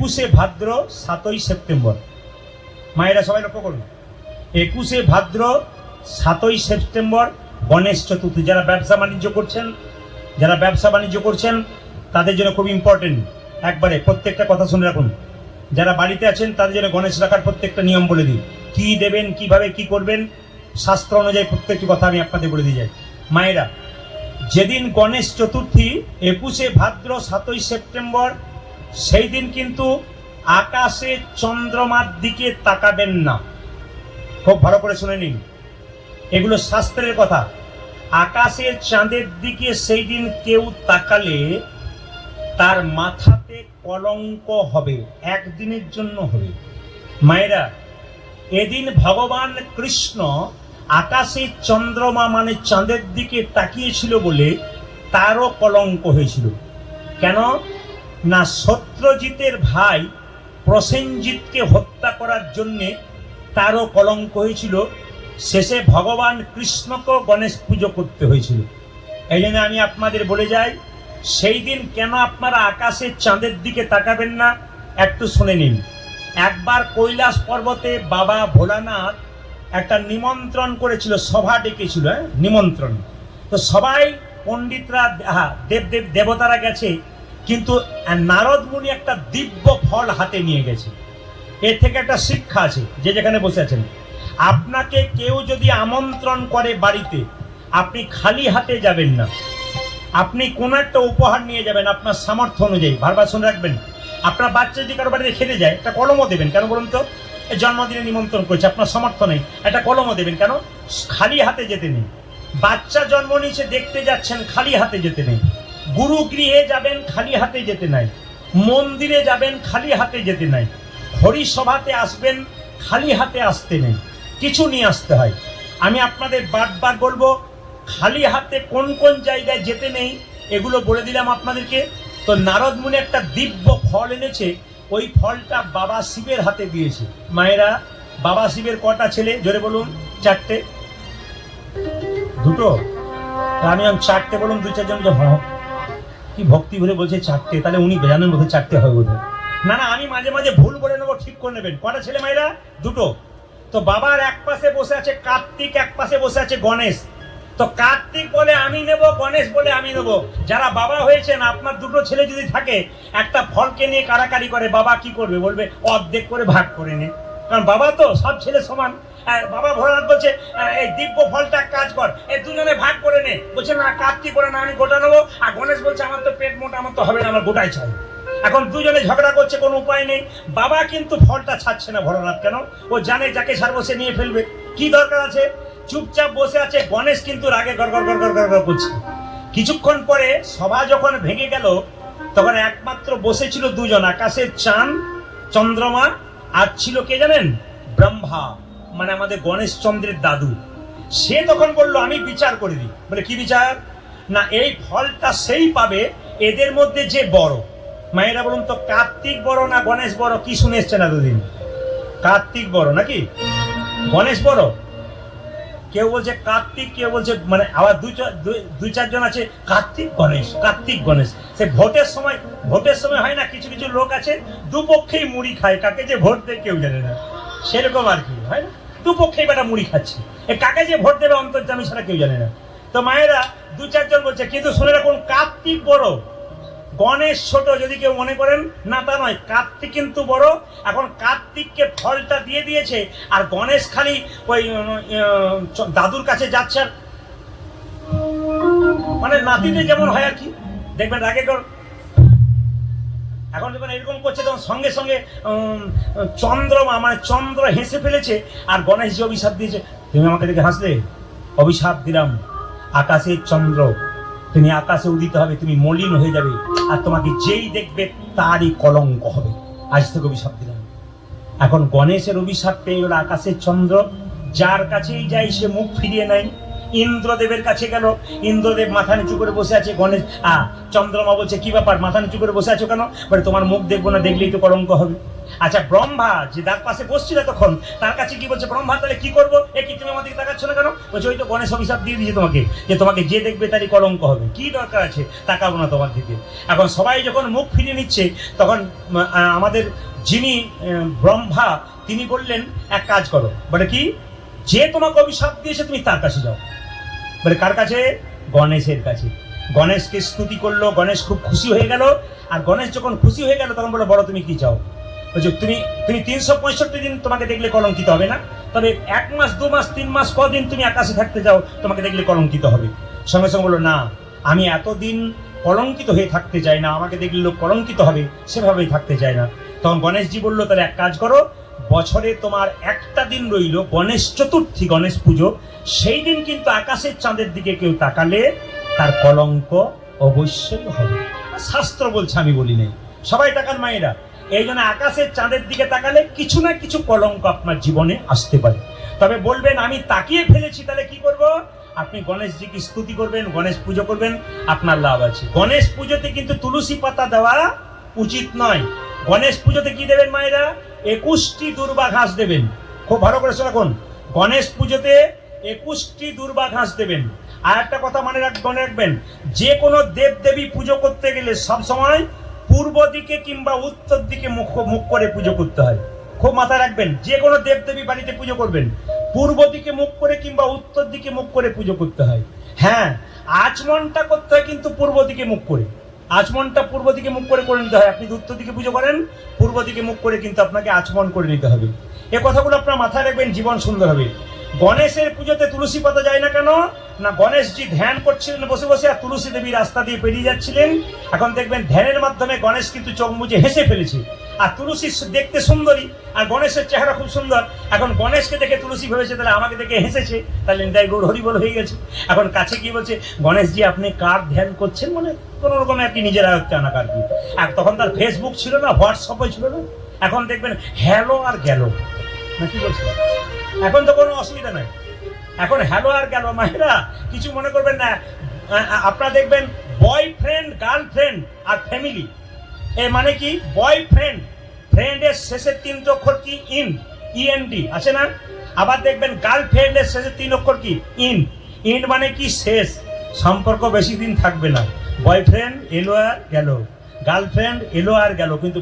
21শে ভাদ্র 7ই September. মায়েরা সবাই লক্ষ্য করুন, 21শে ভাদ্র 7ই সেপ্টেম্বর গণেশ চতুর্থী। যারা ব্যবসা বাণিজ্য করছেন তাদের জন্য খুব ইম্পর্টেন্ট, একবারে প্রত্যেকটা কথা শুনে রাখুন। যারা বাড়িতে আছেন তাদের জন্য গণেশ রাখার প্রত্যেকটা নিয়ম বলে দিই, কি দেবেন, কিভাবে কি করবেন, শাস্ত্র অনুযায়ী প্রত্যেকটি কথা আমি আপনাদের বলে দিয়ে যাই। মায়েরা, যেদিন গণেশ চতুর্থী 21শে ভাদ্র 7ই সেপ্টেম্বর, সেই দিন কিন্তু আকাশে চন্দ্রমার দিকে তাকাবেন না। খুব ভালো করে শুনে নিন, এগুলো শাস্ত্রের কথা। আকাশের চাঁদের দিকে সেই দিন কেউ তাকালে তার মাথাতে কলঙ্ক হবে, একদিনের জন্য হবে। মায়েরা, এদিন ভগবান কৃষ্ণ আকাশে চন্দ্রমা মানে চাঁদের দিকে তাকিয়েছিল বলে তারও কলঙ্ক হয়েছিল। কেন না, সত্যজিতের ভাই প্রসেনজিৎকে হত্যা করার জন্যে তারও কলঙ্ক হয়েছিল। শেষে ভগবান কৃষ্ণকেও গণেশ পুজো করতে হয়েছিল। এই জন্য আমি আপনাদের বলে যাই, সেই দিন কেন আপনারা আকাশের চাঁদের দিকে তাকাবেন না একটু শুনে নিন। একবার কৈলাস পর্বতে বাবা ভোলানাথ একটা নিমন্ত্রণ করেছিল, সভা ডেকেছিল, নিমন্ত্রণ। তো সবাই পণ্ডিতরা, দেবতারা গেছে, কিন্তু নারদ মুনি একটা দিব্য ফল হাতে নিয়ে গেছে। এর থেকে একটা শিক্ষা আছে, যে যেখানে বসে আছেন, আপনাকে কেউ যদি আমন্ত্রণ করে বাড়িতে, আপনি খালি হাতে যাবেন না, আপনি কোনো একটা উপহার নিয়ে যাবেন আপনার সামর্থ্য অনুযায়ী। বারবার শুনে রাখবেন, আপনার বাচ্চা যদি কারো বাড়িতে খেতে যায়, একটা কলমও দেবেন। কেন বলুন তো? জন্মদিনে নিমন্ত্রণ করছে, আপনার সামর্থ্য নেই, একটা কলমও দেবেন। কেন? খালি হাতে যেতে নেই। বাচ্চা জন্ম নিয়েছে, দেখতে যাচ্ছেন, খালি হাতে যেতে নেই। গুরু গৃহে যাবেন, খালি হাতে যেতে নাই। মন্দিরে যাবেন, খালি হাতে যেতে নাই। হরিসভাতে আসবেন, খালি হাতে আসতে নেই, কিছু নিয়ে আসতে হয়। আমি আপনাদের বারবার বলবো, খালি হাতে কোন কোন জায়গায় যেতে নেই এগুলো বলে দিলাম আপনাদেরকে। তো নারদ মুনি একটা দিব্য ফল এনেছে, ওই ফলটা বাবা শিবের হাতে দিয়েছে। মায়েরা, বাবা শিবের কটা ছেলে জোরে বলুন? 4টে? 2টো? আমি 4টে বলুন, 2-4 জন কি ভক্তি ভরে বলছে 4টে, তাহলে উনি বেজানের মধ্যে 4টে হয় বোধ হয়। না, আমি মাঝে মাঝে ভুল বলে নেবো, ঠিক করে নেবেন। কটা ছেলে মায়েরা? 2টো। তো বাবার এক পাশে বসে আছে কার্তিক, এক পাশে বসে আছে গণেশ। তো কার্তিক বলে আমি নেব, গণেশ বলে আমি নেব। যারা বাবা হয়েছেন, আপনার 2টো ছেলে যদি থাকে, একটা ফলকে নিয়ে কারাকারি করে, বাবা কি করবে? বলবে অর্ধেক করে ভাগ করে নে, কারণ বাবা তো সব ছেলে সমান। বাবা ভোলানাথ বলছে এই দিব্য ফলটা কাজ কর, এই দুজনে ভাগ করে নে। বলছে না, কার্তিক করে না, আমি গোটা নেবো। আর গণেশ বলছে আমার তো পেট মোটা, আমার তো হবে না, আমার গোটাই চাই। এখন দুজনে ঝগড়া করছে, কোনো উপায় নেই। বাবা কিন্তু ফলটা ছাড়ছে না ভোলানাথ। কেন? ও জানে যাকে ছাড়বো সে নিয়ে ফেলবে, কি দরকার আছে? চুপচাপ বসে আছে। গণেশ কিন্তু রাগে গড়গড় গড়গড় গড়গড় করছে। কিছুক্ষণ পরে সভা যখন ভেঙে গেল, তখন একমাত্র বসেছিল 2জন, আকাশের চাঁদ চন্দ্রমা, আর ছিল কে জানেন? ব্রহ্মা, মানে আমাদের গণেশ চন্দ্রের দাদু। সে তখন বললো আমি বিচার করে দিই। বলে কি বিচার? না, এই ফলটা সেই পাবে এদের মধ্যে যে বড়। মায়েরা বলুন তো, কার্তিক বড় না গণেশ বড়? কি শুনে এসছেন এতদিন? কার্তিক বড় নাকি গণেশ বড়? কেউ বলছে কার্তিক, কেউ বলছে মানে আবার 2-4 জন আছে কার্তিক গণেশ, কার্তিক গণেশ। সে ভোটের সময় হয় না, কিছু কিছু লোক আছে দুপক্ষেই মুড়ি খায়, কাকে যে ভোট দেয় কেউ জানে না, সেরকম আর কি হয় না, দুপক্ষেই বেটা মুড়ি খাচ্ছে। কাকে যে ভোট দেবে অন্তর্যামী ছাড়া কেউ জানে না। তো মায়েরা 2-4 জন বলছে, কিন্তু শুনে রাখুন, কার্তিক বড়, গণেশ ছোট। যদি কেউ মনে করেন না, তা নয়, কার্তিক কিন্তু বড়। এখন কার্তিককে ফলটা দিয়ে দিয়েছে, আর গণেশ খালি ওই দাদুর কাছে যাচ্ছে, মানে নাতিতে যেমন হয় আর কি, দেখবেন রাগে এখন যখন এরকম করছে, তখন সঙ্গে সঙ্গে চন্দ্রমা মানে চন্দ্র হেসে ফেলেছে, আর গণেশ যে অভিশাপ দিয়েছে, তুমি আমাকে দেখে হাসলে, অভিশাপ দিলাম, আকাশের চন্দ্র, তুমি আকাশে উদিত হবে, তুমি মলিন হয়ে যাবে, আর তোমাকে যেই দেখবে তারই কলঙ্ক হবে, আজ থেকে অভিশাপ দিলাম। এখন গণেশের অভিশাপ পেয়ে গেল আকাশের চন্দ্র, যার কাছেই যাই সে মুখ ফিরিয়ে নেয়। ইন্দ্রদেবের কাছে গেল, ইন্দ্রদেব মাথা নিচু করে বসে আছে। গণেশ চন্দ্রমা বলছে কি ব্যাপার, মাথা নিচু করে বসে আছো কেন? বলে তোমার মুখ দেখবো না, দেখলেই তো কলঙ্ক হবে। আচ্ছা, ব্রহ্মা যে তার পাশে বসছিল তখন, তার কাছে কি বলছে, ব্রহ্মা তাহলে কি করবো, এ কি তুমি আমাদেরকে তাকাচ্ছ না কেন? বলছে ওই তো গণেশ অভিশাপ দিয়ে দিয়েছে তোমাকে, যে তোমাকে যে দেখবে তারই কলঙ্ক হবে, কি দরকার আছে তাকাবো না তোমার দিকে। এখন সবাই যখন মুখ ফিরিয়ে নিচ্ছে, তখন আমাদের যিনি ব্রহ্মা, তিনি বললেন এক কাজ করো। বলে কি? যে তোমাকে অভিশাপ দিয়েছে তুমি তার কাছে যাও। বলে কার কাছে? গণেশের কাছে। গণেশকে স্তুতি করলো, গণেশ খুব খুশি হয়ে গেল। আর গণেশ যখন খুশি হয়ে গেল, তখন বলে বড় তুমি কি চাও? বলছে তুমি 365 দিন তোমাকে দেখলে কলঙ্কিত হবে না, তবে 1 মাস 2 মাস 3 মাস কদিন তুমি আকাশে থাকতে যাও, তোমাকে দেখলে কলঙ্কিত হবে। সঙ্গে সঙ্গে বললো না, আমি এতদিন কলঙ্কিত হয়ে থাকতে চাই না, আমাকে দেখলে লোক কলঙ্কিত হবে সেভাবেই থাকতে চাই না। তখন গণেশজি বললো তাহলে এক কাজ করো, বছরে তোমার একটা দিন রইল গণেশ চতুর্থী, গণেশ পুজো, সেই দিন কিন্তু আকাশের চাঁদের দিকে কেউ তাকালে তার কলঙ্ক অবশ্যই হবে। শাস্ত্র বলছে, আমি বলি নাই। সবাই তাকান মায়েরা, এই জন্য আকাশের চাঁদের দিকে তাকালে কিছু না কিছু কলঙ্ক আপনার জীবনে আসতে পারে। তবে বলবেন আমি তাকিয়ে ফেলেছি, তাহলে কি করব? আপনি গণেশজিকে স্তুতি করবেন, গণেশ পুজো করবেন, আপনার লাভ আছে। গণেশ পুজোতে কিন্তু তুলসী পাতা দেওয়া উচিত নয়। গণেশ পুজোতে কি দেবেন মায়েরা? 21টি দুর্বা ঘাস দেবেন। খুব ভালো করে রাখুন, গণেশ পুজোতে 21টি দুর্বা ঘাস দেবেন। আর একটা কথা মনে রাখবেন, যে কোনো দেব দেবী পুজো করতে গেলে সবসময় পূর্ব দিকে কিংবা উত্তর দিকে মুখ করে পুজো করতে হয়। খুব মাথায় রাখবেন, যে কোনো দেব দেবী বাড়িতে পুজো করবেন, পূর্ব দিকে মুখ করে কিংবা উত্তর দিকে মুখ করে পুজো করতে হয়। হ্যাঁ, আচমনটা করতে হয় কিন্তু পূর্ব দিকে মুখ করে। আচমনটা পূর্ব দিকে মুখ করে নিতে হয়। আপনি উত্তর দিকে পুজো করেন, পূর্ব দিকে মুখ করে কিন্তু আপনাকে আচমন করে নিতে হবে। এ কথাগুলো আপনার মাথায় রাখবেন, জীবন সুন্দর হবে। গণেশের পুজোতে তুলসী পাতা যায় না কেন? না, গণেশজি ধ্যান করছিলেন বসে বসে, আর তুলসী দেবী রাস্তা দিয়ে পেরিয়ে যাচ্ছিলেন। এখন দেখবেন ধ্যানের মাধ্যমে গণেশ কিন্তু চোখ মুজে হেসে ফেলেছে। আর তুলসী দেখতে সুন্দরী, আর গণেশের চেহারা খুব সুন্দর। এখন গণেশকে দেখে তুলসী ভেবেছে তাহলে আমাকে দেখে হেসেছে, তাহলে নিতাই গৌর হরি বল হয়ে গেছে। এখন কাছে কি বলছে, গণেশজি আপনি কার ধ্যান করছেন? মানে কোন রকম আর কি নিজের আয়ত্তে আনা কার কি। আর তখন তার ফেসবুক ছিল না, হোয়াটসঅ্যাপও ছিল না। এখন দেখবেন হ্যালো আর গেল না, কি বলছে? এখন তো কোনো অসুবিধা নাই, এখন হ্যালো আর গেল। মায়েরা কিছু মনে করবেন না। আপনারা দেখবেন বয়ফ্রেন্ড, গার্লফ্রেন্ড আর ফ্যামিলি, এ মানে কি? বয়ফ্রেন্ড, ফ্রেন্ডের শেষের 3 অক্ষর কি? ইএনডি আছে না? আবার দেখবেন গার্লফ্রেন্ডের শেষের 3 অক্ষর কি? ইন মানে কি? শেষ। সম্পর্ক বেশি দিন থাকবে না। বয়ফ্রেন্ড এলো আর গেল, গার্লফ্রেন্ড এলো আর গেল, কিন্তু